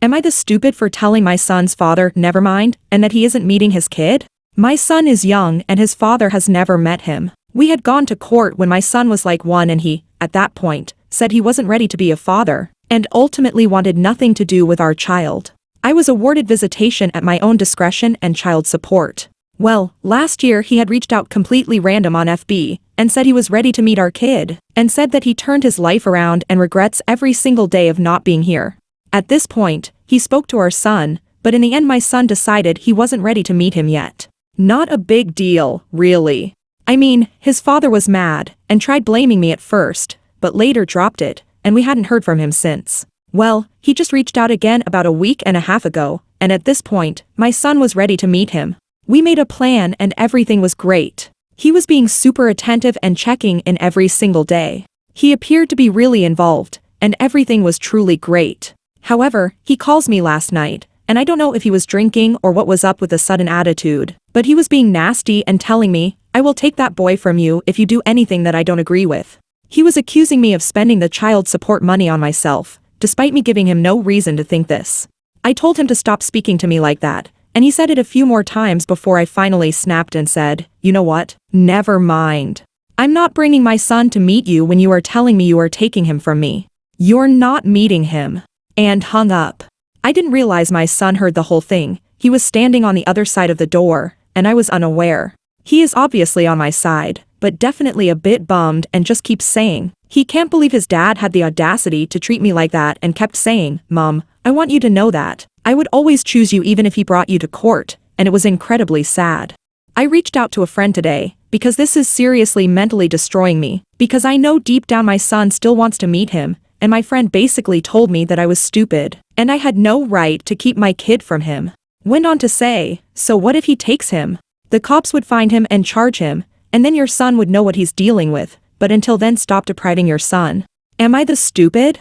Am I the stupid for telling my son's father, Nevermind, and that he isn't meeting his kid? My son is young and his father has never met him. We had gone to court when my son was like 1 and he, at that point, said he wasn't ready to be a father, and ultimately wanted nothing to do with our child. I was awarded visitation at my own discretion and child support. Well, last year he had reached out completely random on FB, and said he was ready to meet our kid, and said that he turned his life around and regrets every single day of not being here. At this point, he spoke to our son, but in the end my son decided he wasn't ready to meet him yet. Not a big deal, really. I mean, his father was mad, and tried blaming me at first, but later dropped it, and we hadn't heard from him since. Well, he just reached out again about a week and a half ago, and at this point, my son was ready to meet him. We made a plan and everything was great. He was being super attentive and checking in every single day. He appeared to be really involved, and everything was truly great. However, he calls me last night, and I don't know if he was drinking or what was up with the sudden attitude, but he was being nasty and telling me, "I will take that boy from you if you do anything that I don't agree with." He was accusing me of spending the child support money on myself, despite me giving him no reason to think this. I told him to stop speaking to me like that, and he said it a few more times before I finally snapped and said, "You know what? Never mind. I'm not bringing my son to meet you when you are telling me you are taking him from me. You're not meeting him." And hung up. I didn't realize my son heard the whole thing. He was standing on the other side of the door, and I was unaware. He is obviously on my side, but definitely a bit bummed and just keeps saying, he can't believe his dad had the audacity to treat me like that, and kept saying, "Mom, I want you to know that I would always choose you even if he brought you to court," and it was incredibly sad. I reached out to a friend today, because this is seriously mentally destroying me, because I know deep down my son still wants to meet him, and my friend basically told me that I was stupid, and I had no right to keep my kid from him. Went on to say, "So what if he takes him? The cops would find him and charge him, and then your son would know what he's dealing with, but until then stop depriving your son." Am I the stupid?